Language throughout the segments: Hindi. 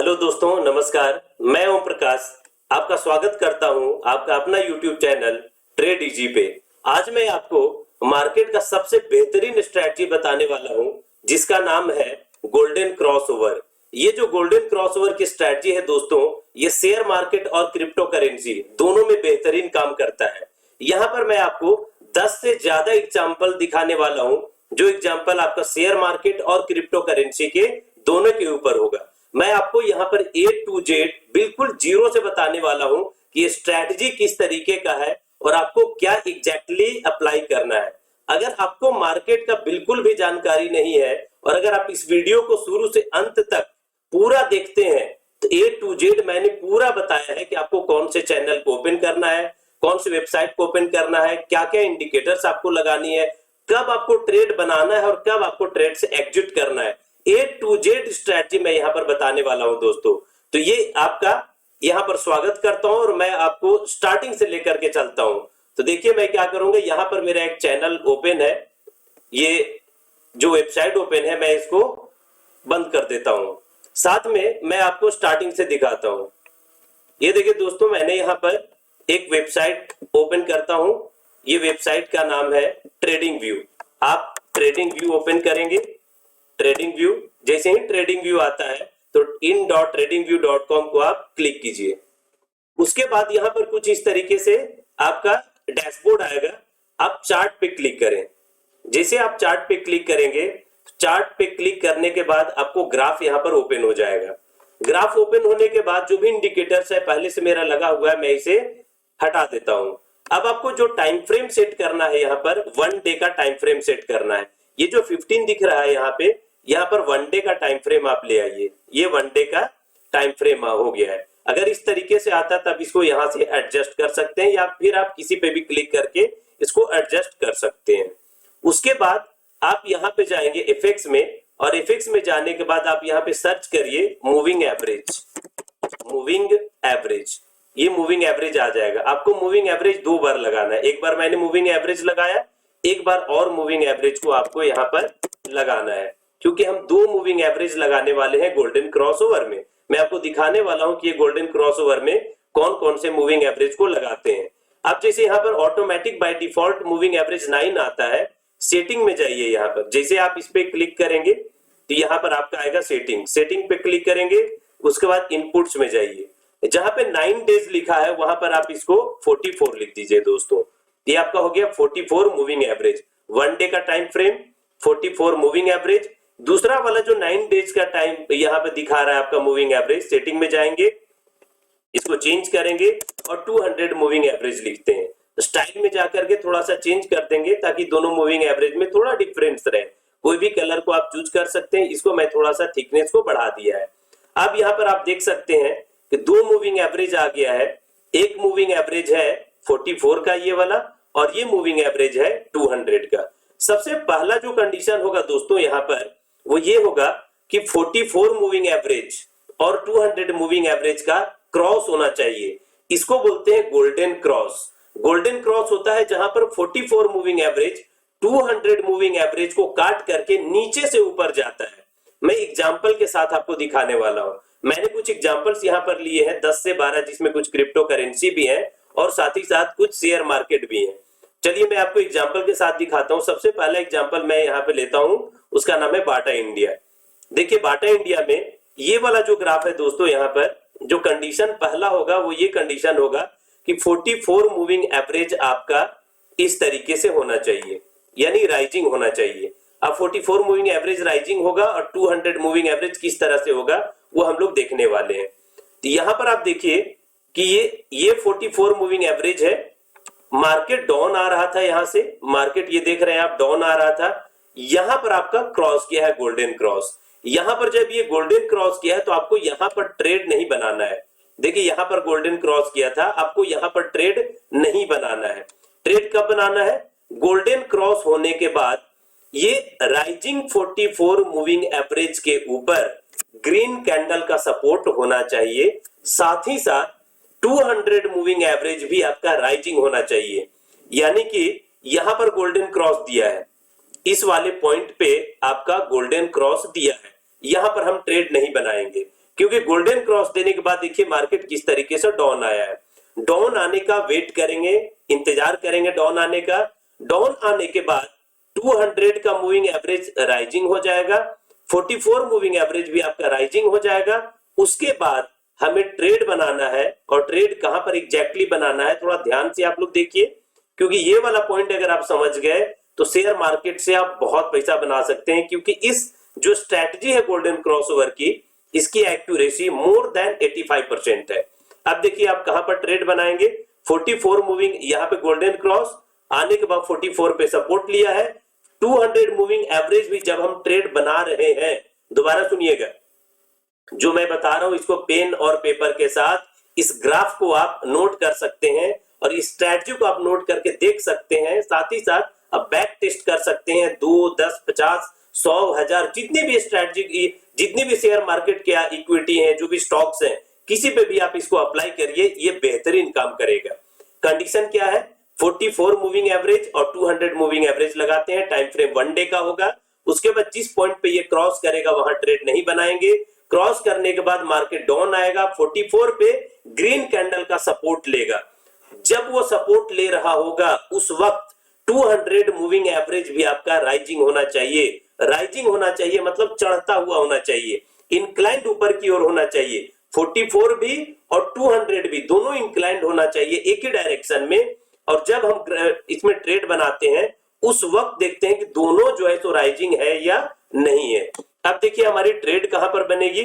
हेलो दोस्तों, नमस्कार। मैं ओम प्रकाश आपका स्वागत करता हूं आपका अपना यूट्यूब चैनल ट्रेड इजी पे। आज मैं आपको मार्केट का सबसे बेहतरीन स्ट्रैटेजी बताने वाला हूं जिसका नाम है गोल्डन क्रॉसओवर। ये जो गोल्डन क्रॉसओवर की स्ट्रैटेजी है दोस्तों, ये शेयर मार्केट और क्रिप्टो करेंसी दोनों में बेहतरीन काम करता है। यहाँ पर मैं आपको 10 से ज्यादा एग्जाम्पल दिखाने वाला हूँ, जो एग्जाम्पल आपका शेयर मार्केट और क्रिप्टो करेंसी के दोनों के ऊपर होगा। मैं आपको यहाँ पर A to Z बिल्कुल जीरो से बताने वाला हूँ कि ये स्ट्रैटेजी किस तरीके का है और आपको क्या एग्जैक्टली अप्लाई करना है। अगर आपको मार्केट का बिल्कुल भी जानकारी नहीं है और अगर आप इस वीडियो को शुरू से अंत तक पूरा देखते हैं तो A to Z मैंने पूरा बताया है कि आपको कौन से चैनल को ओपन करना है, कौन सी वेबसाइट को ओपन करना है, क्या क्या इंडिकेटर्स आपको लगानी है, कब आपको ट्रेड बनाना है और कब आपको ट्रेड से एग्जिट करना है। A to Z स्ट्रैटेजी मैं यहाँ पर बताने वाला हूँ दोस्तों। तो ये आपका यहाँ पर स्वागत करता हूँ और मैं आपको स्टार्टिंग से लेकर के चलता हूँ। तो देखिए मैं क्या करूंगा, यहाँ पर मेरा एक चैनल ओपन है, ये जो वेबसाइट ओपन है मैं इसको बंद कर देता हूँ। साथ में मैं आपको स्टार्टिंग से दिखाता हूँ। ये देखिए दोस्तों, मैंने यहाँ पर एक वेबसाइट ओपन करता हूँ। ये वेबसाइट का नाम है ट्रेडिंग व्यू। आप ट्रेडिंग व्यू ओपन करेंगे। ट्रेडिंग व्यू, जैसे ही ट्रेडिंग व्यू आता है तो in.tradingview.com को आप क्लिक कीजिए। उसके बाद यहाँ पर कुछ इस तरीके से आपका डैशबोर्ड आएगा। आप चार्ट पे क्लिक करें। जैसे आप चार्ट पे क्लिक करेंगे, चार्ट पे क्लिक करने के बाद आपको ग्राफ यहाँ पर ओपन हो जाएगा। ग्राफ ओपन होने के बाद जो भी इंडिकेटर्स है पहले से मेरा लगा हुआ है, मैं इसे हटा देता हूं। अब आपको जो टाइम फ्रेम सेट करना है, यहाँ पर 1 डे का टाइम फ्रेम सेट करना है। ये जो 15 दिख रहा है यहाँ पर 1 डे का टाइम फ्रेम आप ले आइए। ये 1 डे का टाइम फ्रेम हो गया है। अगर इस तरीके से आता तब इसको यहाँ से एडजस्ट कर सकते हैं या फिर आप किसी पे भी क्लिक करके इसको एडजस्ट कर सकते हैं। उसके बाद आप यहाँ पे जाएंगे एफएक्स में, और एफएक्स में जाने के बाद आप यहाँ पे सर्च करिए मूविंग एवरेज। मूविंग एवरेज, ये मूविंग एवरेज आ जाएगा। आपको मूविंग एवरेज 2 बार लगाना है। एक बार मैंने मूविंग एवरेज लगाया, एक बार और मूविंग एवरेज को आपको यहाँ पर लगाना है, क्योंकि हम 2 मूविंग एवरेज लगाने वाले हैं गोल्डन क्रॉसओवर में। मैं आपको दिखाने वाला हूं कि ये गोल्डन क्रॉसओवर में कौन कौन से मूविंग एवरेज को लगाते हैं। अब जैसे यहाँ पर automatic by default moving average 9 आता है। सेटिंग में जाइए। यहाँ पर जैसे आप इस पे क्लिक करेंगे तो यहाँ पर आपका आएगा सेटिंग। सेटिंग पे क्लिक करेंगे, उसके बाद इनपुट्स में जाइए। जहां पे 9 डेज लिखा है वहां पर आप इसको 44 लिख दीजिए दोस्तों। ये आपका हो गया 44 मूविंग एवरेज। 1 डे का टाइम फ्रेम, 44 मूविंग एवरेज। दूसरा वाला जो 9 डेज का टाइम यहाँ पे दिखा रहा है आपका मूविंग एवरेज, सेटिंग में जाएंगे, इसको चेंज करेंगे और 200 मूविंग एवरेज लिखते हैं। स्टाइल में जाकर के थोड़ा सा चेंज कर देंगे ताकि दोनों मूविंग एवरेज में थोड़ा डिफरेंस रहे। कोई भी कलर को आप चूज कर सकते हैं। इसको मैं थोड़ा सा थिकनेस को बढ़ा दिया है। अब यहाँ पर आप देख सकते हैं कि 2 मूविंग एवरेज आ गया है। एक मूविंग एवरेज है 44 का ये वाला, और ये मूविंग एवरेज है 200 का। सबसे पहला जो कंडीशन होगा दोस्तों यहाँ पर वो ये होगा कि 44 मूविंग एवरेज और 200 मूविंग एवरेज का क्रॉस होना चाहिए। इसको बोलते हैं गोल्डन क्रॉस। गोल्डन क्रॉस होता है जहां पर 44 मूविंग एवरेज 200 मूविंग एवरेज को काट करके नीचे से ऊपर जाता है। मैं एग्जांपल के साथ आपको दिखाने वाला हूं। मैंने कुछ एग्जांपल्स यहाँ पर लिए हैं 10 से 12, जिसमें कुछ क्रिप्टो करेंसी भी है और साथ ही साथ कुछ शेयर मार्केट भी है। चलिए मैं आपको एग्जांपल के साथ दिखाता हूं। सबसे पहला एग्जांपल मैं यहाँ पे लेता हूं, उसका नाम है बाटा इंडिया। देखिए बाटा इंडिया में ये वाला जो ग्राफ है दोस्तों, यहाँ पर जो कंडीशन पहला होगा वो ये कंडीशन होगा कि 44 मूविंग एवरेज आपका इस तरीके से होना चाहिए, यानी राइजिंग होना चाहिए। अब 44 मूविंग एवरेज राइजिंग होगा और 200 मूविंग एवरेज किस तरह से होगा वो हम लोग देखने वाले हैं। तो यहाँ पर आप देखिए कि ये 44 मूविंग एवरेज है। मार्केट डाउन आ रहा था, यहां से मार्केट ये देख रहे हैं आप डाउन आ रहा था। यहां पर आपका क्रॉस किया है गोल्डन क्रॉस। यहां पर जब ये गोल्डन क्रॉस किया है तो आपको यहां पर ट्रेड नहीं बनाना है। देखिए यहां पर गोल्डन क्रॉस किया था, आपको यहां पर ट्रेड नहीं बनाना है। ट्रेड कब बनाना है? गोल्डन क्रॉस होने के बाद ये राइजिंग 44 मूविंग एवरेज के ऊपर ग्रीन कैंडल का सपोर्ट होना चाहिए। साथ ही साथ 200 मूविंग एवरेज भी आपका राइजिंग होना चाहिए। यानी कि यहां पर गोल्डन क्रॉस दिया है, इस वाले पॉइंट पे आपका गोल्डन क्रॉस दिया है, यहां पर हम ट्रेड नहीं बनाएंगे। क्योंकि गोल्डन क्रॉस देने के बाद देखिए मार्केट किस तरीके से डाउन आया है। डाउन आने का वेट करेंगे, इंतजार करेंगे डाउन आने का। डाउन आने के बाद 200 का मूविंग एवरेज राइजिंग हो जाएगा, 44 मूविंग एवरेज भी आपका राइजिंग हो जाएगा। उसके बाद हमें ट्रेड बनाना है, और ट्रेड कहां पर एग्जैक्टली बनाना है थोड़ा ध्यान से आप लोग देखिए, क्योंकि ये वाला पॉइंट अगर आप समझ गए तो शेयर मार्केट से आप बहुत पैसा बना सकते हैं, क्योंकि इस जो स्ट्रैटेजी है गोल्डन क्रॉसओवर की, इसकी एक्यूरेसी मोर देन 85% है। अब देखिए आप कहां पर ट्रेड बनाएंगे, 44 मूविंग, यहां पे गोल्डन क्रॉस आने के बाद 44 पे सपोर्ट लिया है। 200 मूविंग एवरेज भी जब हम ट्रेड बना रहे हैं, दोबारा सुनिएगा, जो मैं बता रहा हूं इसको पेन और पेपर के साथ इस ग्राफ को आप नोट कर सकते हैं और इस स्ट्रैटेजी को आप नोट करके देख सकते हैं। साथ ही साथ अब बैक टेस्ट कर सकते हैं 2, 10, 50, 100, 1000, जितनी भी स्ट्रैटेजी की, जितनी भी शेयर मार्केट के इक्विटी है, जो भी स्टॉक्स हैं, किसी पे भी आप इसको अप्लाई करिए, ये बेहतरीन काम करेगा। कंडीशन क्या है, 44 मूविंग एवरेज और 200 मूविंग एवरेज लगाते हैं। टाइम फ्रेम 1 डे का होगा। उसके बाद जिस पॉइंट पे ये क्रॉस करेगा वहां ट्रेड नहीं बनाएंगे। क्रॉस करने के बाद मार्केट डाउन आएगा, 44 पे ग्रीन कैंडल का सपोर्ट लेगा। जब वो सपोर्ट ले रहा होगा उस वक्त 200 मूविंग एवरेज भी आपका राइजिंग होना चाहिए। राइजिंग होना चाहिए मतलब चढ़ता हुआ होना चाहिए, इंक्लाइंड ऊपर की ओर होना चाहिए। 44 भी और 200 भी दोनों इंक्लाइंड होना चाहिए एक ही डायरेक्शन में। और जब हम इसमें ट्रेड बनाते हैं उस वक्त देखते हैं कि दोनों जो है तो राइजिंग है या नहीं है। अब देखिए हमारी ट्रेड कहां पर बनेगी,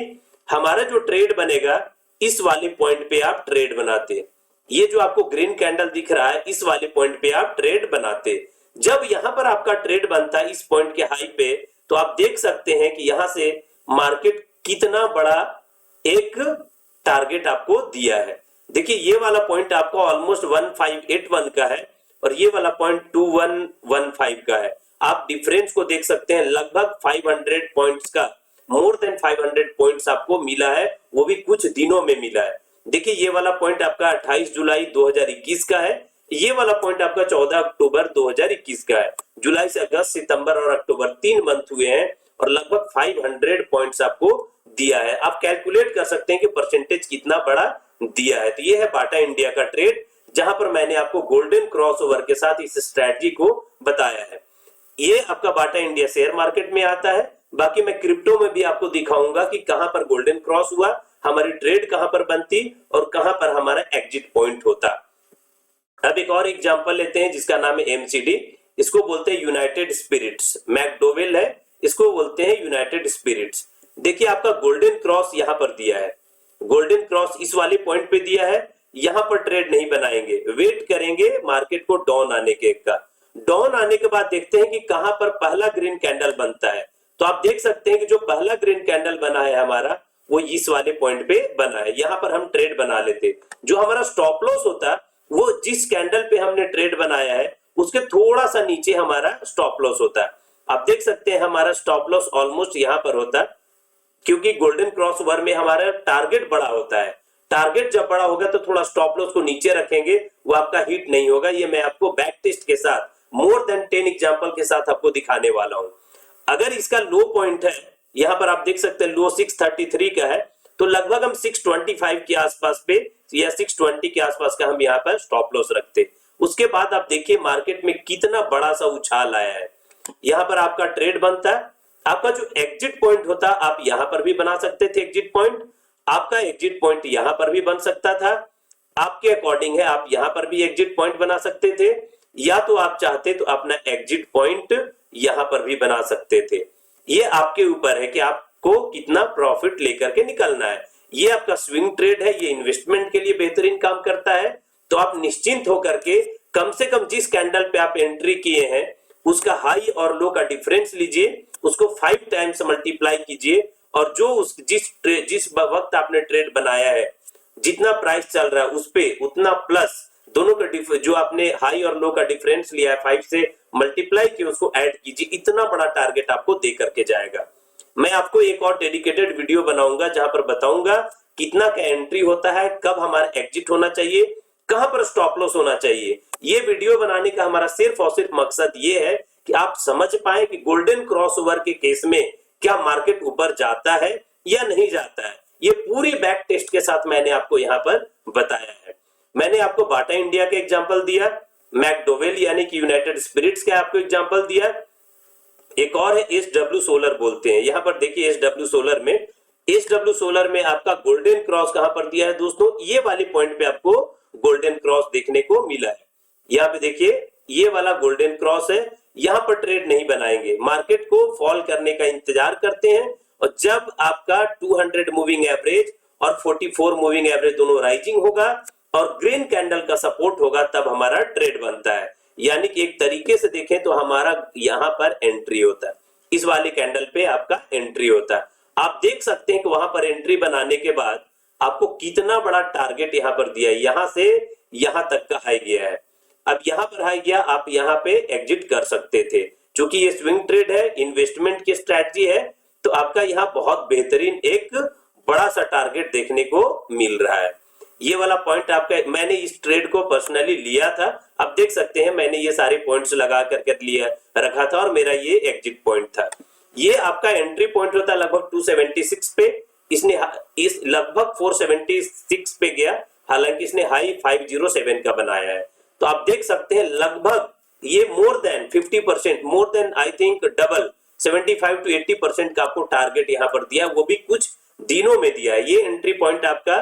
हमारा जो ट्रेड बनेगा इस वाले पॉइंट पे आप ट्रेड बनाते हैं। ये जो आपको ग्रीन कैंडल दिख रहा है इस वाले पॉइंट पे आप ट्रेड बनाते। जब यहां पर आपका ट्रेड बनता है इस पॉइंट के हाई पे, तो आप देख सकते हैं कि यहां से मार्केट कितना बड़ा एक टारगेट आपको दिया है। देखिए ये वाला पॉइंट आपको ऑलमोस्ट 1581 का है और ये वाला पॉइंट 2115 का है। आप डिफरेंस को देख सकते हैं, लगभग 500 पॉइंट्स का, मोर देन 500 पॉइंट्स आपको मिला है, वो भी कुछ दिनों में मिला है। देखिए ये वाला पॉइंट आपका 28 जुलाई 2021 का है, ये वाला पॉइंट आपका 14 अक्टूबर 2021 का है। जुलाई से अगस्त, सितंबर और अक्टूबर 3 मंथ हुए हैं और लगभग 500 पॉइंट्स आपको दिया है। आप कैलकुलेट कर सकते हैं कि परसेंटेज कितना बड़ा दिया है। तो ये है बाटा इंडिया का ट्रेड, जहां पर मैंने आपको गोल्डन क्रॉसओवर के साथ इस स्ट्रैटेजी को बताया है। ये आपका बाटा इंडिया शेयर मार्केट में आता है। बाकी मैं क्रिप्टो में भी आपको दिखाऊंगा कि कहां पर गोल्डन क्रॉस हुआ, हमारी ट्रेड कहां पर बनती और कहां पर हमारा एग्जिट पॉइंट होता। अब एक और एग्जांपल लेते हैं जिसका नाम है एमसीडी। इसको बोलते हैं यूनाइटेड स्पिरिट्स, मैकडोवेल है, इसको बोलते हैं यूनाइटेड स्पिरिट्स। देखिए आपका गोल्डन क्रॉस यहां पर दिया है, गोल्डन क्रॉस इस वाले पॉइंट पे दिया है। यहां पर ट्रेड नहीं बनाएंगे, वेट करेंगे मार्केट को डाउन आने के का। डाउन आने के बाद देखते हैं कि कहां पर पहला ग्रीन कैंडल बनता है। तो आप देख सकते हैं कि जो पहला ग्रीन कैंडल बना है हमारा, वो इस वाले पॉइंट पे बना है। यहां पर हम ट्रेड बना लेते। जो हमारा स्टॉप लॉस होता है वो जिस कैंडल पे हमने ट्रेड बनाया है उसके थोड़ा सा नीचे हमारा स्टॉप लॉस होता है। आप देख सकते हैं हमारा स्टॉप लॉस ऑलमोस्ट यहां पर होता है, क्योंकि गोल्डन क्रॉसओवर में हमारा टारगेट बड़ा होता है। टारगेट जब बड़ा होगा तो थोड़ा स्टॉप लॉस को नीचे रखेंगे, वो आपका हिट नहीं होगा। ये मैं आपको बैक टेस्ट के साथ मोर देन 10 एग्जांपल के साथ आपको दिखाने वाला हूं। अगर इसका लो पॉइंट है, यहां पर आप देख सकते हैं लो 633 का है, तो लगभग हम 625 के आसपास पे या 620 के आसपास का हम यहाँ पर स्टॉप लॉस रखते। उसके बाद आप देखिए मार्केट में कितना बड़ा सा उछाल आया है। यहाँ पर आपका ट्रेड बनता है। आपका जो एग्जिट पॉइंट होता आप यहां पर भी बना सकते थे एग्जिट पॉइंट, आपका एग्जिट पॉइंट यहां पर भी बन सकता था। आपके अकॉर्डिंग है, आप यहां पर भी एग्जिट पॉइंट बना सकते थे, या तो आप चाहते तो अपना एग्जिट पॉइंट यहां पर भी बना सकते थे। ये आपके ऊपर है कि आपको कितना प्रॉफिट लेकर के निकलना है। ये आपका स्विंग ट्रेड है, ये इन्वेस्टमेंट के लिए बेहतरीन काम करता है। तो आप निश्चिंत होकर के कम से कम जिस कैंडल पे आप एंट्री किए हैं उसका हाई और लो का डिफरेंस लीजिए, उसको 5 टाइम्स मल्टीप्लाई कीजिए, और जो जिस वक्त आपने ट्रेड बनाया है, जितना प्राइस चल रहा है उस पे उतना प्लस दोनों का जो आपने हाई और लो का डिफरेंस लिया है 5 से मल्टीप्लाई किए, उसको ऐड कीजिए। इतना बड़ा टारगेट आपको दे करके जाएगा। मैं आपको एक और डेडिकेटेड वीडियो बनाऊंगा जहां पर बताऊंगा कितना का एंट्री होता है, कब हमारा एग्जिट होना चाहिए, कहां पर स्टॉप लॉस होना चाहिए। ये वीडियो बनाने का हमारा सिर्फ और सिर्फ मकसद ये है कि आप समझ पाए कि गोल्डन क्रॉसओवर के केस में क्या मार्केट ऊपर जाता है या नहीं जाता है। ये पूरी बैक टेस्ट के साथ मैंने आपको यहाँ पर बताया है। मैंने आपको बाटा इंडिया का एग्जांपल दिया, मैकडोवेल यानी कि यूनाइटेड स्पिरिट्स का आपको एग्जांपल दिया, एक और है एसडब्ल्यू सोलर बोलते हैं। यहाँ पर देखिए एसडब्ल्यू सोलर में आपका गोल्डन क्रॉस कहां पर दिया है दोस्तों, ये वाली पॉइंट पे आपको गोल्डन क्रॉस देखने को मिला है। यहाँ पे देखिए ये वाला गोल्डन क्रॉस है, यहाँ पर ट्रेड नहीं बनाएंगे, मार्केट को फॉल करने का इंतजार करते हैं और जब आपका 200 मूविंग एवरेज और 44 मूविंग एवरेज दोनों राइजिंग होगा और ग्रीन कैंडल का सपोर्ट होगा तब हमारा ट्रेड बनता है। यानी कि एक तरीके से देखें तो हमारा यहाँ पर एंट्री होता है, इस वाले कैंडल पे आपका एंट्री होता है। आप देख सकते हैं कि वहां पर एंट्री बनाने के बाद आपको कितना बड़ा टारगेट यहाँ पर दिया है, यहां से यहां तक का हाई गया है। अब यहाँ पर हाई गया, आप यहाँ पे एग्जिट कर सकते थे, क्योंकि ये स्विंग ट्रेड है, इन्वेस्टमेंट की स्ट्रैटेजी है, तो आपका यहाँ बहुत बेहतरीन एक बड़ा सा टारगेट देखने को मिल रहा है। ये वाला पॉइंट आपका, मैंने इस ट्रेड को पर्सनली लिया था, आप देख सकते हैं मैंने ये सारे पॉइंट्स लगा करके लिया रखा था और मेरा ये एग्जिट पॉइंट था। ये आपका एंट्री पॉइंट होता है लगभग 276 पे, इसने इस लगभग 476 पे गया, हालांकि इसने हाई 507 का बनाया है। तो आप देख सकते हैं लगभग ये more than 50%, more than I think double 75 to 80% का आपको टारगेट यहाँ पर दिया, वो भी कुछ दिनों में दिया है। ये एंट्री पॉइंट आपका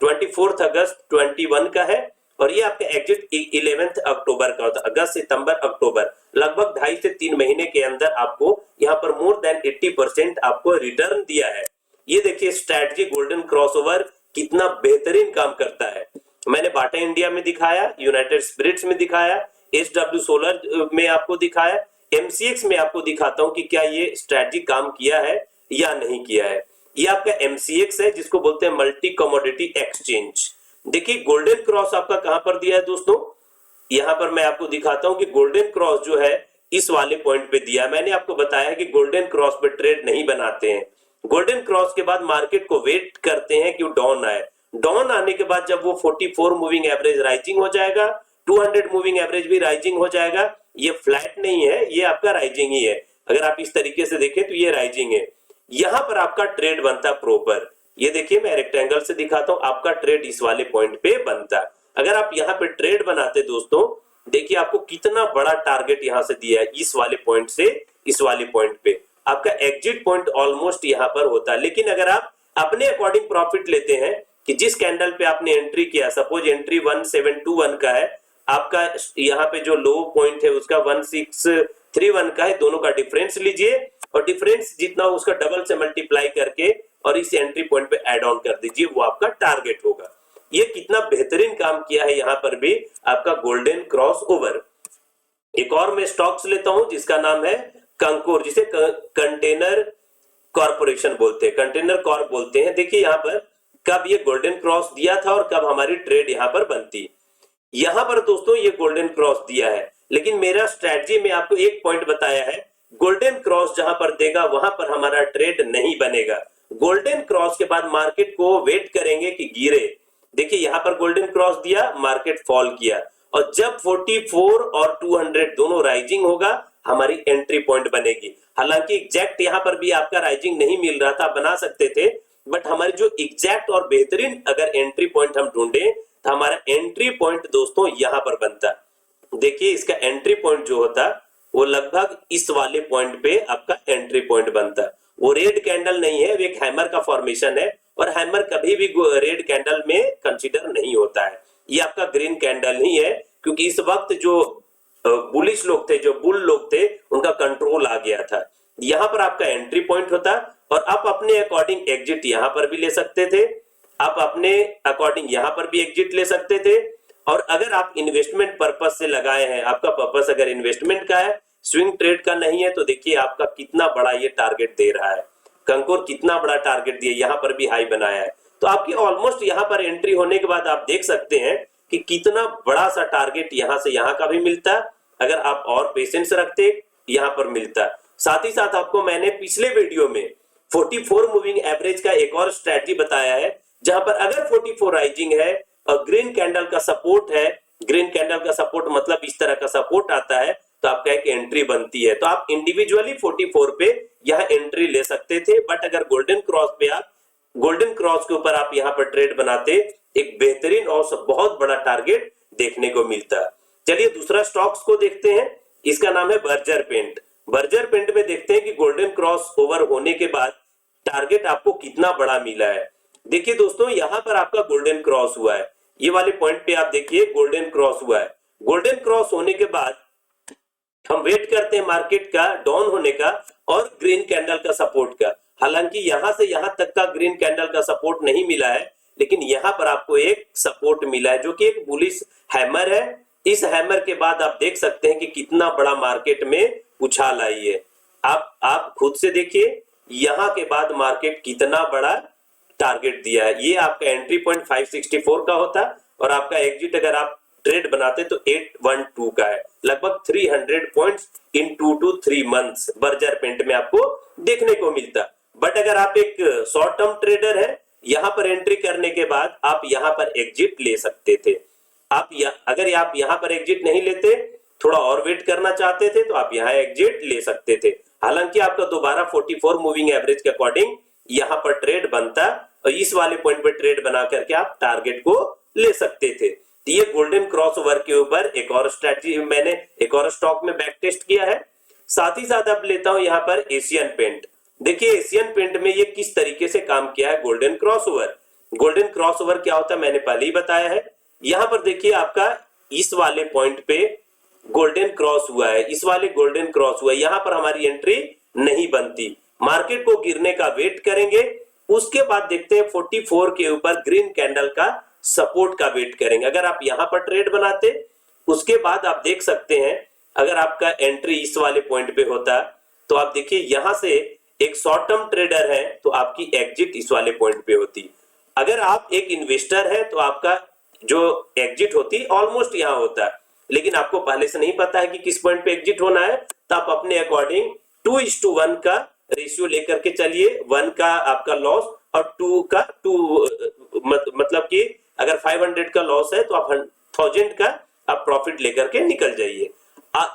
24 अगस्त 21 का है और ये आपका एग्जिट 11 अक्टूबर का होता है। अगस्त सितंबर अक्टूबर लगभग 2.5 से 3 महीने के अंदर आपको यहाँ पर मोर देन 80% आपको रिटर्न दिया है। ये देखिए स्ट्रैटेजी गोल्डन क्रॉसओवर कितना बेहतरीन काम करता है। मैंने बाटा इंडिया में दिखाया, यूनाइटेड स्पिरिट्स में दिखाया, एसडब्ल्यू सोलर में आपको दिखाया, एमसीएक्स में आपको दिखाता हूं कि क्या ये स्ट्रैटेजी काम किया है या नहीं किया है। ये आपका एमसीएक्स है जिसको बोलते हैं मल्टी कमोडिटी एक्सचेंज। देखिए गोल्डन क्रॉस आपका कहां पर दिया है दोस्तों, यहां पर मैं आपको दिखाता हूं कि गोल्डन क्रॉस जो है इस वाले पॉइंट पे दिया। मैंने आपको बताया कि गोल्डन क्रॉस पे ट्रेड नहीं बनाते हैं, गोल्डन क्रॉस के बाद मार्केट को वेट करते हैं कि वो डाउन आए। डाउन आने के बाद जब वो 44 मूविंग एवरेज राइजिंग हो जाएगा, 200 मूविंग एवरेज भी राइजिंग हो जाएगा, ये फ्लैट नहीं है, ये आपका राइजिंग ही है। अगर आप इस तरीके से देखें तो ये राइजिंग है, यहां पर आपका ट्रेड बनता है प्रॉपर। ये देखिए मैं रेक्टेंगल से दिखाता हूं, आपका ट्रेड इस वाले पॉइंट पे बनता है। अगर आप यहाँ पे ट्रेड बनाते दोस्तों, देखिए आपको कितना बड़ा टारगेट यहां से दिया है, इस वाले पॉइंट से इस वाले पॉइंट पे आपका एग्जिट पॉइंट ऑलमोस्ट यहाँ पर होता है। लेकिन अगर आप अपने अकॉर्डिंग प्रॉफिट लेते हैं कि जिस कैंडल पे आपने एंट्री किया, सपोज एंट्री 1721 का है, आपका यहाँ पे जो लो पॉइंट है उसका 1631 का है, दोनों का डिफरेंस लीजिए और डिफरेंस जितना हो उसका डबल से मल्टीप्लाई करके और इस एंट्री पॉइंट पे ऐड ऑन कर दीजिए, वो आपका टारगेट होगा। ये कितना बेहतरीन काम किया है यहाँ पर भी आपका गोल्डन क्रॉस ओवर। एक और मैं स्टॉक्स लेता हूं जिसका नाम है कंकोर, जिसे कंटेनर कॉर्पोरेशन बोलते हैं, कंटेनर कॉर्प बोलते हैं। देखिए यहाँ पर कब ये गोल्डन क्रॉस दिया था और कब हमारी ट्रेड यहाँ पर बनती। यहाँ पर दोस्तों ये गोल्डन क्रॉस दिया है, लेकिन मेरा स्ट्रेटजी में आपको एक पॉइंट बताया है, गोल्डन क्रॉस जहां पर देगा वहां पर हमारा ट्रेड नहीं बनेगा। गोल्डन क्रॉस के बाद मार्केट को वेट करेंगे कि गिरे। देखिए यहाँ पर गोल्डन क्रॉस दिया, मार्केट फॉल किया और जब 44 और 200 दोनों राइजिंग होगा हमारी एंट्री पॉइंट बनेगी। हालांकि एग्जैक्ट यहाँ पर भी आपका राइजिंग नहीं मिल रहा था, बना सकते थे, बट हमारी जो एग्जैक्ट और बेहतरीन अगर एंट्री पॉइंट हम ढूंढे तो हमारा एंट्री पॉइंट दोस्तों यहां पर बनता। देखिए इसका एंट्री पॉइंट जो होता वो लगभग इस वाले पॉइंट पे आपका एंट्री पॉइंट बनता। वो रेड कैंडल नहीं है, वो एक हैमर का फॉर्मेशन है और हैमर कभी भी रेड कैंडल में कंसीडर नहीं होता है। ये आपका ग्रीन कैंडल ही है, क्योंकि इस वक्त जो बुलिश लोग थे, जो बुल लोग थे, उनका कंट्रोल आ गया था। यहाँ पर आपका एंट्री पॉइंट होता और आप अपने अकॉर्डिंग एग्जिट यहाँ पर भी ले सकते थे, आप अपने अकॉर्डिंग यहाँ पर भी एग्जिट ले सकते थे। और अगर आप इन्वेस्टमेंट पर्पस से लगाए हैं, आपका पर्पस अगर इन्वेस्टमेंट का है, स्विंग ट्रेड का नहीं है, तो देखिए आपका कितना बड़ा ये टारगेट दे रहा है। कंकोर कितना बड़ा टारगेट दिया, यहाँ पर भी हाई बनाया है। तो आपकी ऑलमोस्ट यहाँ पर एंट्री होने के बाद आप देख सकते हैं कि कितना बड़ा सा टारगेट यहाँ से यहाँ का भी मिलता है। अगर आप और पेशेंस रखते यहाँ पर मिलता। साथ ही साथ आपको मैंने पिछले वीडियो में 44 मूविंग एवरेज का एक और स्ट्रेटजी बताया है, जहां पर अगर 44 राइजिंग है और ग्रीन कैंडल का सपोर्ट है, ग्रीन कैंडल का सपोर्ट मतलब इस तरह का सपोर्ट आता है, तो आपका एक एंट्री बनती है। तो आप इंडिविजुअली 44 पे यह एंट्री ले सकते थे, बट अगर गोल्डन क्रॉस पे आप गोल्डन क्रॉस के ऊपर आप यहाँ पर ट्रेड बनाते, एक बेहतरीन और बहुत बड़ा टारगेट देखने को मिलता। चलिए दूसरा स्टॉक्स को देखते हैं, इसका नाम है बर्जर पेंट। बर्जर पेंट में देखते हैं कि गोल्डन क्रॉस ओवर होने के बाद टारगेट आपको कितना बड़ा मिला है। देखिए दोस्तों, यहां पर आपका गोल्डन क्रॉस हुआ है, ये वाले पॉइंट पे आप देखिए गोल्डन क्रॉस हुआ है। गोल्डन क्रॉस होने के बाद हम वेट करते हैं मार्केट का डाउन होने का और ग्रीन कैंडल का सपोर्ट का। हालांकि यहां से यहां तक का ग्रीन कैंडल का सपोर्ट नहीं मिला है, लेकिन यहां पर आपको एक सपोर्ट मिला है जो कि एक बुलिश हैमर है। इस हैमर के बाद आप देख सकते हैं कि कितना बड़ा मार्केट में उछाल आई है। आप खुद से देखिए, यहां के बाद मार्केट कितना बड़ा टारगेट दिया है। ये आपका एंट्री पॉइंट 564 का होता और आपका एग्जिट अगर आप ट्रेड बनाते तो 812 का है। लगभग 300 points in 2 to 3 months Berger paint में आपको देखने को मिलता। बट अगर आप एक शॉर्ट टर्म ट्रेडर है, यहां पर एंट्री करने के बाद आप यहां पर एग्जिट ले सकते थे। अगर आप यहां पर एग्जिट नहीं लेते, थोड़ा और वेट करना चाहते थे, तो आप यहां एग्जिट ले सकते थे। हालांकि आपका दोबारा 44 मूविंग एवरेज के अकॉर्डिंग यहां पर ट्रेड बनता और इस वाले पॉइंट पर ट्रेड बना करके आप टारगेट को ले सकते थे। ये गोल्डन क्रॉस ओवर के ऊपर एक और स्ट्रेटजी मैंने एक और स्टॉक में बैक टेस्ट किया है। साथ ही साथ अब लेता हूं यहां पर एशियन पेंट। देखिए एशियन पेंट में ये किस तरीके से काम किया है golden cross over. Golden cross over क्या होता है मैंने पहले ही बताया है। यहां पर देखिए आपका इस वाले पॉइंट पे गोल्डन क्रॉस हुआ है, इस वाले गोल्डन क्रॉस हुआ है, यहां पर हमारी एंट्री नहीं बनती। मार्केट को गिरने का वेट करेंगे, उसके बाद देखते हैं 44 के ऊपर ग्रीन कैंडल का सपोर्ट का वेट करेंगे। अगर आप यहां पर ट्रेड बनाते, उसके बाद आप देख सकते हैं अगर आपका एंट्री इस वाले पॉइंट पे होता तो आप देखिए यहां से एक शॉर्ट टर्म ट्रेडर है तो आपकी एग्जिट इस वाले पॉइंट पे होती। अगर आप एक इन्वेस्टर है तो आपका जो एग्जिट होती ऑलमोस्ट यहां होता है, लेकिन आपको पहले से नहीं पता है कि किस पॉइंट पे एग्जिट होना है, तो आप अपने अकॉर्डिंग 2:1 का रेशियो लेकर के चलिए। 1 का आपका लॉस और 2 का 2 मतलब कि अगर 500 का लॉस है तो आप 1000 का आप प्रॉफिट लेकर के निकल जाइए।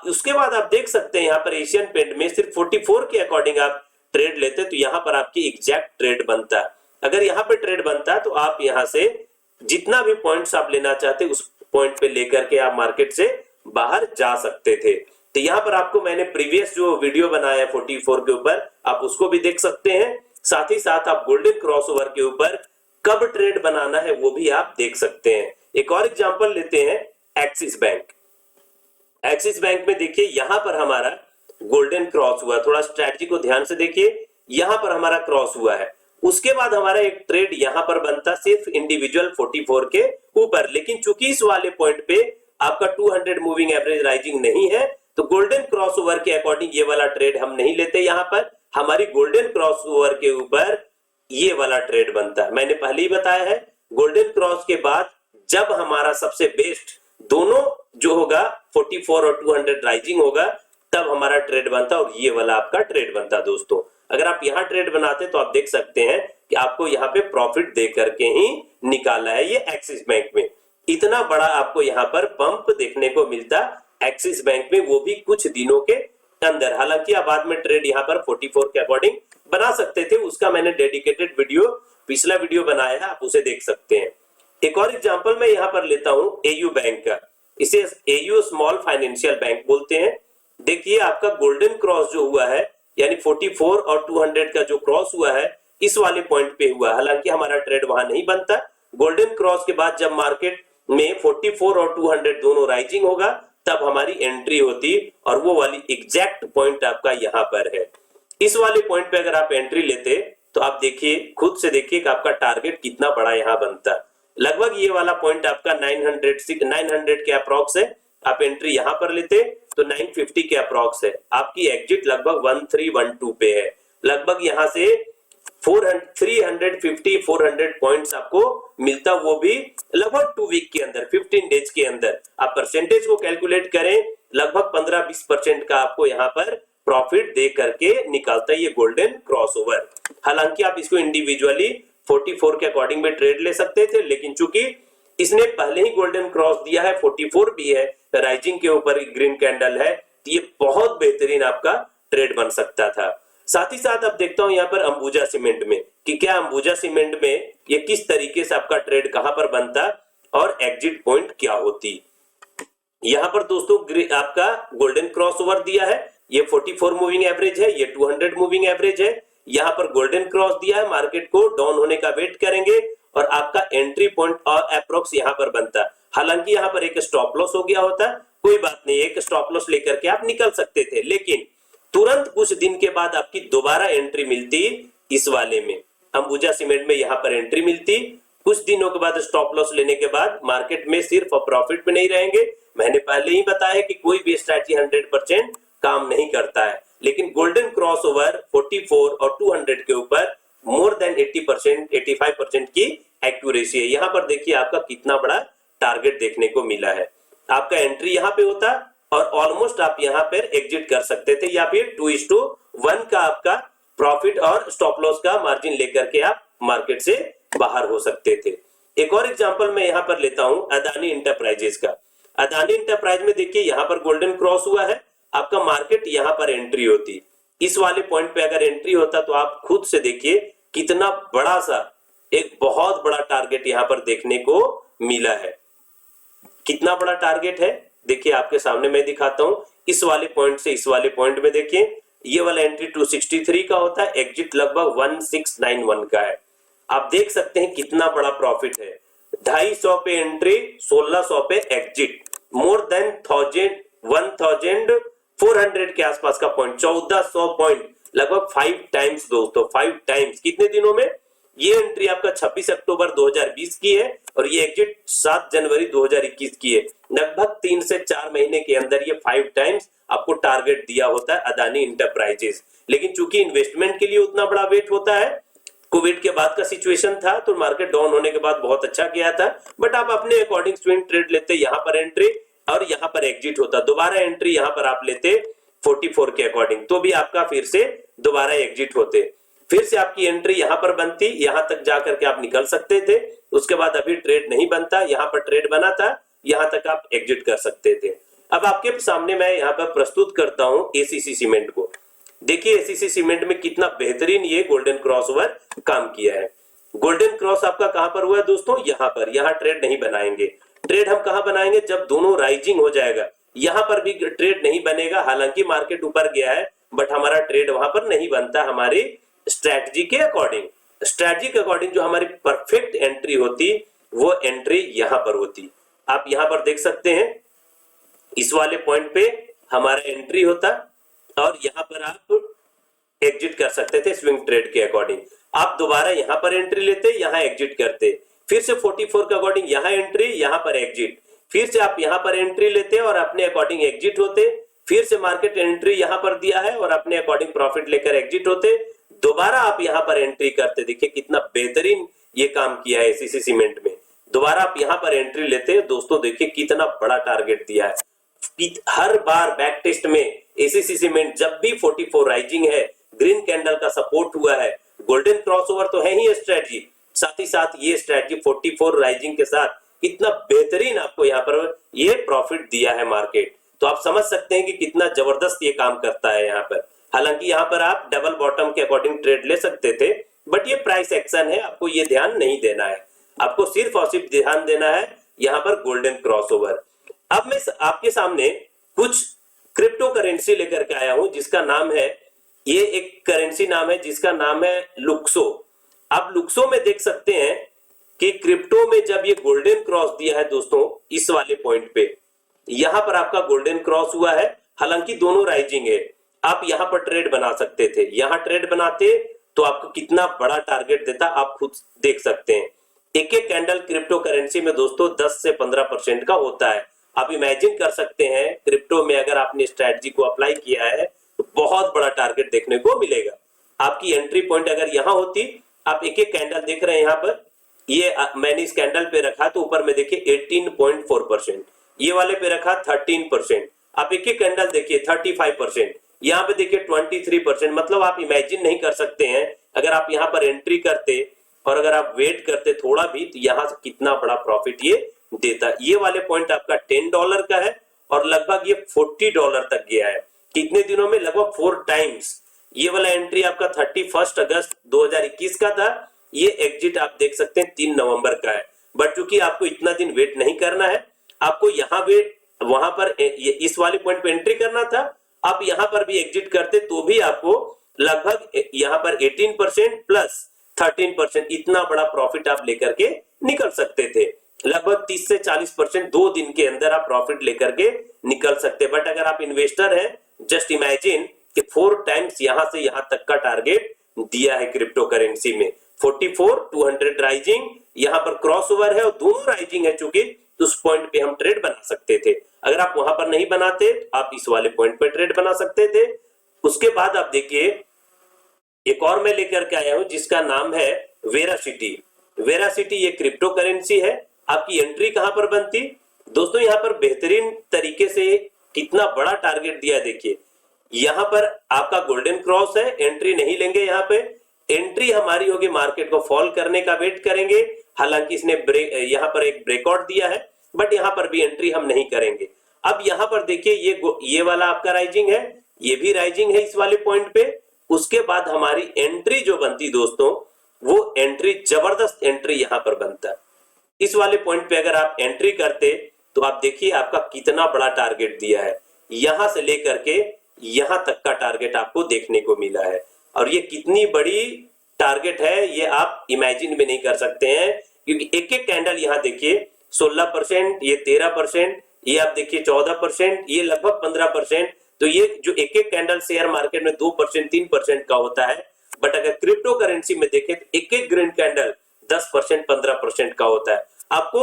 उसके बाद आप देख सकते हैं यहाँ पर एशियन पेंट में सिर्फ 44 के अकॉर्डिंग आप ट्रेड लेते तो यहाँ पर आपकी एग्जैक्ट ट्रेड बनता। अगर यहाँ पे ट्रेड बनता तो आप यहाँ से जितना भी पॉइंट्स आप लेना चाहते उस पॉइंट पे लेकर के आप मार्केट से बाहर जा सकते थे। तो यहाँ पर आपको मैंने प्रीवियस जो वीडियो बनाया है 44 के ऊपर, आप उसको भी देख सकते हैं। साथ ही साथ आप गोल्डन क्रॉसओवर के ऊपर कब ट्रेड बनाना है वो भी आप देख सकते हैं। एक और एग्जांपल लेते हैं एक्सिस बैंक। एक्सिस बैंक में देखिए यहां पर हमारा गोल्डन क्रॉस हुआ, थोड़ा स्ट्रैटेजी को ध्यान से देखिए, यहां पर हमारा क्रॉस हुआ है। उसके बाद हमारा एक ट्रेड यहां पर बनता सिर्फ इंडिविजुअल 44 के ऊपर, लेकिन चूंकि इस वाले पॉइंट पे आपका 200 मूविंग एवरेज राइजिंग नहीं है तो गोल्डन क्रॉसओवर के अकॉर्डिंग ये वाला ट्रेड हम नहीं लेते। यहां पर हमारी गोल्डन क्रॉसओवर के ऊपर ये वाला ट्रेड बनता। मैंने पहले ही बताया है गोल्डन क्रॉस के बाद जब हमारा सबसे बेस्ट दोनों जो होगा 44 और 200 राइजिंग होगा तब हमारा ट्रेड बनता और ये वाला आपका ट्रेड बनता। दोस्तों अगर आप यहां ट्रेड बनाते तो आप देख सकते हैं कि आपको यहाँ पे प्रॉफिट दे करके ही निकाला है। ये एक्सिस बैंक में इतना बड़ा आपको यहाँ पर पंप देखने को मिलता एक्सिस बैंक में, वो भी कुछ दिनों के अंदर। हालांकि आप बाद में ट्रेड यहाँ पर 44 के अकॉर्डिंग बना सकते थे, उसका मैंने डेडिकेटेड वीडियो पिछला वीडियो बनाया है, आप उसे देख सकते हैं। एक और एग्जांपल मैं यहाँ पर लेता हूँ एयू बैंक का, इसे एयू स्मॉल फाइनेंशियल बैंक बोलते हैं। देखिए आपका गोल्डन क्रॉस जो हुआ है यानी 44 और 200 का जो क्रॉस हुआ है इस वाले पॉइंट पे हुआ। हालांकि हमारा ट्रेड वहां नहीं बनता। गोल्डन क्रॉस के बाद जब मार्केट में 44 और 200 दोनों राइजिंग होगा तब हमारी एंट्री होती और वो वाली एग्जैक्ट पॉइंट आपका यहाँ पर है। इस वाले पॉइंट पे अगर आप एंट्री लेते तो आप देखिए खुद से देखिए कि आपका टारगेट कितना बड़ा यहाँ बनता। लगभग ये वाला पॉइंट आपका 900 के अप्रॉक्स है। आप एंट्री यहां पर लेते तो 950 के अप्रॉक्स है। आपकी एग्जिट लगभग 1312 पे है। लगभग यहां से 350-400 पॉइंट्स आपको मिलता, वो भी लगभग 2 वीक के अंदर, 15 डेज के अंदर। आप परसेंटेज को कैलकुलेट करें लगभग 15-20% का आपको यहाँ पर प्रॉफिट दे करके निकालता है ये गोल्डन क्रॉसओवर। हालांकि आप इसको इंडिविजुअली 44 के अकॉर्डिंग में ट्रेड ले सकते थे, लेकिन चूंकि इसने पहले ही गोल्डन क्रॉस दिया है, 44 भी है, राइजिंग के ऊपर ग्रीन कैंडल है, तो ये बहुत बेहतरीन आपका ट्रेड बन सकता था। साथ ही साथ अब देखता हूं यहाँ पर अंबुजा सीमेंट में कि क्या अंबुजा सीमेंट में ये किस तरीके से आपका ट्रेड कहां पर बनता और एग्जिट पॉइंट क्या होती। यहाँ पर दोस्तों आपका गोल्डन क्रॉस ओवर दिया है, ये 44 मूविंग एवरेज है, ये 200 मूविंग एवरेज है। यहाँ पर गोल्डन क्रॉस दिया है, मार्केट को डाउन होने का वेट करेंगे और आपका एंट्री पॉइंट और अप्रोक्स यहाँ पर बनता। हालांकि यहाँ पर एक स्टॉप लॉस हो गया होता, कोई बात नहीं, एक स्टॉप लॉस लेकर के आप निकल सकते थे, लेकिन तुरंत कुछ दिन के बाद आपकी दोबारा एंट्री मिलती इस वाले में, अंबुजा सीमेंट में यहाँ पर एंट्री मिलती। कुछ दिनों के बाद स्टॉप लॉस लेने के बाद मार्केट में सिर्फ प्रॉफिट में नहीं रहेंगे। मैंने पहले ही बताया कि कोई भी स्ट्रैटेजी 100% काम नहीं करता है, लेकिन गोल्डन क्रॉस ओवर 44 और 200 के ऊपर मोर देन 80%, 85% की एक्यूरेसी है। यहाँ पर देखिए आपका कितना बड़ा टारगेट देखने को मिला है। आपका एंट्री यहाँ पे होता और ऑलमोस्ट आप यहाँ पर एग्जिट कर सकते थे, या फिर 2:1 का आपका प्रॉफिट और स्टॉप लॉस का मार्जिन लेकर के आप मार्केट से बाहर हो सकते थे। एक और एग्जांपल मैं यहाँ पर लेता हूं अदानी इंटरप्राइजेस का। अदानी इंटरप्राइज में देखिए यहाँ पर गोल्डन क्रॉस हुआ है, आपका मार्केट यहाँ पर एंट्री होती, इस वाले पॉइंट पे अगर एंट्री होता तो आप खुद से देखिए कितना बड़ा सा एक बहुत बड़ा टारगेट यहाँ पर देखने को मिला है। कितना बड़ा टारगेट है देखिए आपके सामने मैं दिखाता हूं। इस वाले पॉइंट से इस वाले पॉइंट में देखिए ये वाला एंट्री 263 का होता है, एग्जिट लगभग 1691 का है। आप देख सकते हैं कितना बड़ा प्रॉफिट है। 250 पे एंट्री, 1600 पे एग्जिट, मोर देन 1400 के आसपास का पॉइंट, 1400 पॉइंट, लगभग 5 टाइम्स दोस्तों, 5 टाइम्स। कितने दिनों में? ये एंट्री आपका 26 अक्टूबर 2020 की है और ये एग्जिट 7 जनवरी 2021 की है। लगभग 3 से 4 महीने के अंदर ये 5 टाइम्स आपको टारगेट दिया होता है अदानी इंटरप्राइजेस। लेकिन चूंकि इन्वेस्टमेंट के लिए उतना बड़ा वेट होता है, कोविड के बाद का सिचुएशन था तो मार्केट डाउन होने के बाद बहुत अच्छा गया था, बट आप अपने अकॉर्डिंग स्विंग ट्रेड लेते, यहाँ पर एंट्री और यहाँ पर एग्जिट होता, दोबारा एंट्री यहाँ पर आप लेते 44 के अकॉर्डिंग, तो भी आपका फिर से दोबारा एग्जिट होते, फिर से आपकी एंट्री यहाँ पर बनती, यहां तक जाकर के आप निकल सकते थे। उसके बाद अभी ट्रेड नहीं बनता, यहाँ पर ट्रेड बना था, यहां तक आप एग्जिट कर सकते थे। अब आपके सामने मैं यहाँ पर प्रस्तुत करता हूं एसीसी सीमेंट को। देखिए एसीसी सीमेंट में कितना बेहतरीन ये गोल्डन क्रॉस ओवर काम किया है। गोल्डन क्रॉस आपका कहां पर हुआ है दोस्तों? यहाँ पर। यहाँ ट्रेड नहीं बनाएंगे, ट्रेड हम कहां बनाएंगे? जब दोनों राइजिंग हो जाएगा। यहाँ पर भी ट्रेड नहीं बनेगा, हालांकि मार्केट ऊपर गया है, बट हमारा ट्रेड वहां पर नहीं बनता हमारी स्ट्रैटेजी के अकॉर्डिंग। स्ट्रैटेजी के अकॉर्डिंग जो हमारी परफेक्ट एंट्री होती वो एंट्री यहां पर होती। आप यहां पर देख सकते हैं इस वाले पॉइंट पे हमारा एंट्री होता और यहां पर आप एग्जिट कर सकते थे स्विंग ट्रेड के अकॉर्डिंग। आप दोबारा यहां पर एंट्री लेते, यहां एग्जिट करते, फिर से 44 के अकॉर्डिंग यहां एंट्री, यहां पर एग्जिट, फिर से आप यहां पर एंट्री लेते और अपने अकॉर्डिंग एग्जिट होते, फिर से मार्केट एंट्री यहां पर दिया है और अपने अकॉर्डिंग प्रॉफिट लेकर एग्जिट होते, दोबारा आप यहां पर एंट्री करते। देखिए कितना बेहतरीन ये काम किया है एसीसी सीमेंट में। दोबारा आप यहां पर एंट्री लेते, दोस्तों देखिए कितना बड़ा टारगेट दिया है। हर बार बैक टेस्ट में एसीसी सीमेंट जब भी 44 राइजिंग है, ग्रीन कैंडल का सपोर्ट हुआ है, गोल्डन क्रॉसओवर तो है ही स्ट्रेटजी, साथ ही साथ ये स्ट्रेटजी 44 राइजिंग के साथ कितना बेहतरीन आपको यहाँ पर ये प्रॉफिट दिया है मार्केट। तो आप समझ सकते हैं कि कितना जबरदस्त ये काम करता है यहाँ पर। हालांकि यहाँ पर आप डबल बॉटम के अकॉर्डिंग ट्रेड ले सकते थे, बट ये प्राइस एक्शन है, आपको ये ध्यान नहीं देना है, आपको सिर्फ और सिर्फ ध्यान देना है यहाँ पर गोल्डन क्रॉसओवर। अब मैं आपके सामने कुछ क्रिप्टो करेंसी लेकर के आया हूं जिसका नाम है, ये एक करेंसी नाम है जिसका नाम है लुक्सो। आप लुक्सो में देख सकते हैं कि क्रिप्टो में जब ये गोल्डन क्रॉस दिया है दोस्तों, इस वाले पॉइंट पे यहां पर आपका गोल्डन क्रॉस हुआ है, हालांकि दोनों राइजिंग है, आप यहां पर ट्रेड बना सकते थे। यहां ट्रेड बनाते तो आपको कितना बड़ा टारगेट देता आप खुद देख सकते हैं। एक एक कैंडल क्रिप्टो करेंसी में दोस्तों 10 से 15% का होता है। आप इमेजिन कर सकते हैं क्रिप्टो में अगर आपने स्ट्रैटेजी को अप्लाई किया है तो बहुत बड़ा टारगेट देखने को मिलेगा। आपकी एंट्री पॉइंट अगर यहां होती, आप एक एक कैंडल देख रहे हैं यहाँ पर, ये मैंने इस कैंडल पे रखा तो ऊपर में देखिए 18.4%, ये वाले पे रखा 13%, आप एक एक कैंडल देखिए 35%, यहाँ पे देखिए 23%। मतलब आप इमेजिन नहीं कर सकते हैं अगर आप यहाँ पर एंट्री करते और अगर आप वेट करते थोड़ा भी तो यहाँ से कितना बड़ा प्रॉफिट ये देता। ये वाले पॉइंट आपका $10 का है और लगभग ये $40 तक गया है। कितने दिनों में? लगभग 4 टाइम्स। ये वाला एंट्री आपका 31 अगस्त 2021 का था। ये एग्जिट आप देख सकते हैं 3 नवंबर का है। बट चूंकि आपको इतना दिन वेट नहीं करना है, आपको यहाँ वेट वहां पर इस वाले पॉइंट पे एंट्री करना था। आप यहाँ पर भी एग्जिट करते तो भी आपको लगभग यहाँ पर 18% प्लस 13% इतना बड़ा प्रॉफिट आप लेकर के निकल सकते थे। लगभग 30 से 40% 2 दिन के अंदर आप प्रॉफिट लेकर के निकल सकते। बट अगर आप इन्वेस्टर हैं, जस्ट इमेजिन कि 4 टाइम्स यहां से यहां तक का टारगेट दिया है क्रिप्टो करेंसी में। 44 200 राइजिंग, यहां पर क्रॉसओवर है और दोनों राइजिंग है, चूंकि तो उस पॉइंट पे हम ट्रेड बना सकते थे। अगर आप वहां पर नहीं बनाते, आप इस वाले पॉइंट पे ट्रेड बना सकते थे। उसके बाद आप देखिए एक और मैं लेकर के आया हूं जिसका नाम है वेरासिटी। वेरासिटी ये क्रिप्टो करेंसी है। आपकी एंट्री कहां पर बनती दोस्तों, यहां पर बेहतरीन तरीके से कितना बड़ा टारगेट दिया है देखिए। यहां पर आपका गोल्डन क्रॉस है, एंट्री नहीं लेंगे। यहां पे एंट्री हमारी होगी मार्केट को फॉल करने का वेट करेंगे। हालांकि इसने यहां पर एक ब्रेकआउट दिया है, बट यहां पर भी एंट्री हम नहीं करेंगे। अब यहां पर देखिए ये वाला आपका राइजिंग है, ये भी राइजिंग है इस वाले पॉइंट पे। उसके बाद हमारी एंट्री जो बनती दोस्तों, वो एंट्री जबरदस्त एंट्री यहां पर बनता है। इस वाले पॉइंट पे अगर आप एंट्री करते तो आप देखिए आपका कितना बड़ा टारगेट दिया है। यहां से लेकर के यहां तक का टारगेट आपको देखने को मिला है, और ये कितनी बड़ी टारगेट है ये आप इमेजिन भी नहीं कर सकते हैं। क्योंकि एक एक कैंडल यहां देखिए 16%, ये 13%, ये आप देखिए 14%, ये लगभग 15%। तो ये जो एक एक कैंडल शेयर मार्केट में 2% 3% का होता है, बट अगर क्रिप्टो करेंसी में देखें तो एक एक ग्रीन कैंडल 10% 15% का होता है। आपको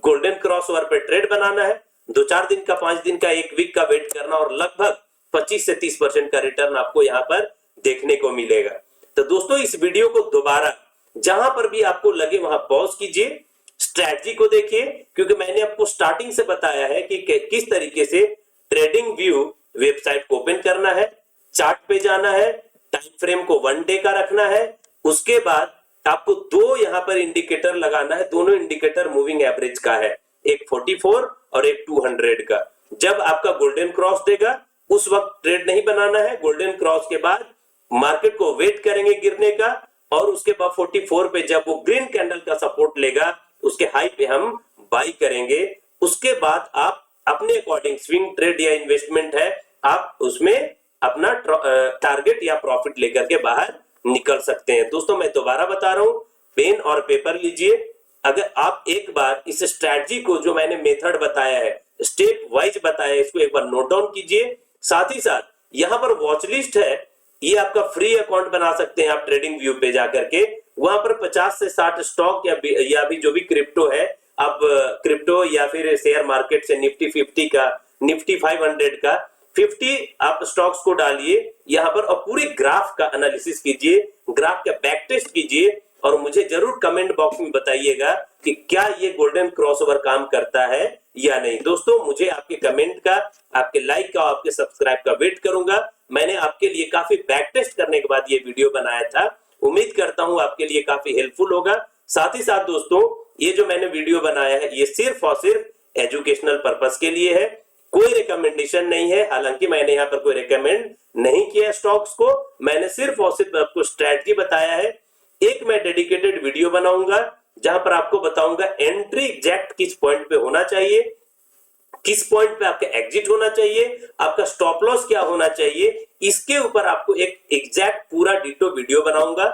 गोल्डन क्रॉस ओवर पे ट्रेड बनाना है, 2-4 दिन का, 5 दिन का, 1 वीक का वेट करना, और लगभग 25 से 30% का रिटर्न आपको यहाँ पर देखने को मिलेगा। तो दोस्तों इस वीडियो को दोबारा जहां पर भी आपको लगे वहां पॉज कीजिए, स्ट्रैटेजी को देखिए, क्योंकि मैंने आपको स्टार्टिंग से बताया है कि किस तरीके से ट्रेडिंग व्यू वेबसाइट को ओपन करना है, चार्ट पे जाना है, टाइम फ्रेम को 1 डे का रखना है। उसके बाद आपको 2 यहां पर इंडिकेटर लगाना है, दोनों इंडिकेटर मूविंग एवरेज का है, एक 44 और एक 200 का। जब आपका गोल्डन क्रॉस देगा उस वक्त ट्रेड नहीं बनाना है। गोल्डन क्रॉस के बाद मार्केट को वेट करेंगे गिरने का, और उसके बाद 44 पे जब वो ग्रीन कैंडल का सपोर्ट लेगा उसके हाई पे हम बाई करेंगे। उसके बाद आप अपने अकॉर्डिंग स्विंग ट्रेड या इन्वेस्टमेंट है, आप उसमें अपना टारगेट या प्रॉफिट लेकर के बाहर निकल सकते हैं। दोस्तों मैं दोबारा बता रहा हूं, पेन और पेपर लीजिए। अगर आप एक बार इस स्ट्रैटेजी को जो मैंने मेथड बताया है, स्टेप वाइज बताया है, इसको एक बार नोट डाउन कीजिए। साथ ही साथ यहाँ पर वॉच लिस्ट है, ये आपका फ्री अकाउंट बना सकते हैं आप ट्रेडिंग व्यू पे जाकर के। वहां पर 50 से 60 स्टॉक या भी जो भी क्रिप्टो है, आप क्रिप्टो या फिर शेयर मार्केट से निफ्टी 50 का, निफ्टी 500 का 50 आप स्टॉक्स को डालिए यहाँ पर, और पूरी ग्राफ का एनालिसिस कीजिए, ग्राफ का बैक टेस्ट कीजिए, और मुझे जरूर कमेंट बॉक्स में बताइएगा कि क्या ये गोल्डन क्रॉसओवर काम करता है या नहीं। दोस्तों मुझे आपके कमेंट का, आपके लाइक का, आपके सब्सक्राइब का वेट करूंगा। मैंने आपके लिए काफी बैक टेस्ट करने के बाद ये वीडियो बनाया था, उम्मीद करता हूं आपके लिए काफी हेल्पफुल होगा। साथ ही साथ दोस्तों ये जो मैंने वीडियो बनाया है ये सिर्फ और सिर्फ एजुकेशनल पर्पस के लिए है, कोई रिकमेंडेशन नहीं है। हालांकि मैंने यहाँ पर कोई रिकमेंड नहीं किया स्टॉक्स को, मैंने सिर्फ और सिर्फ आपको स्ट्रैटेजी बताया है। एक मैं डेडिकेटेड वीडियो बनाऊंगा जहां पर आपको बताऊंगा एंट्री एग्जैक्ट किस पॉइंट पे होना चाहिए, किस पॉइंट पे आपका एग्जिट होना चाहिए, आपका स्टॉप लॉस क्या होना चाहिए, इसके ऊपर आपको एक एग्जैक्ट पूरा डिटो वीडियो बनाऊंगा।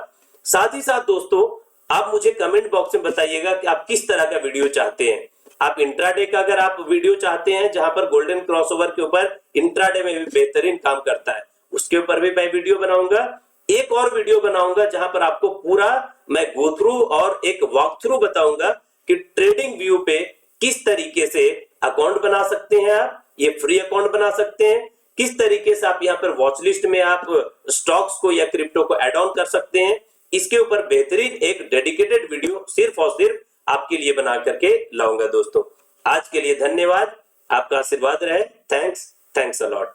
साथ ही साथ दोस्तों आप मुझे कमेंट बॉक्स में बताइएगा कि आप किस तरह का वीडियो चाहते हैं। आप इंट्राडे का अगर आप वीडियो चाहते हैं जहां पर गोल्डन क्रॉसओवर के ऊपर इंट्राडे में भी बेहतरीन काम करता है, उसके ऊपर भी मैं वीडियो बनाऊंगा। एक और वीडियो बनाऊंगा जहां पर आपको पूरा मैं गो थ्रू और एक वॉक थ्रू बताऊंगा कि ट्रेडिंग व्यू पे किस तरीके से अकाउंट बना सकते हैं, आप ये फ्री अकाउंट बना सकते हैं, किस तरीके से आप यहाँ पर वॉच लिस्ट में आप स्टॉक्स को या क्रिप्टो को एड ऑन कर सकते हैं। इसके ऊपर बेहतरीन एक डेडिकेटेड वीडियो सिर्फ और सिर्फ आपके लिए बना करके लाऊंगा। दोस्तों आज के लिए धन्यवाद, आपका आशीर्वाद रहे। Thanks a lot.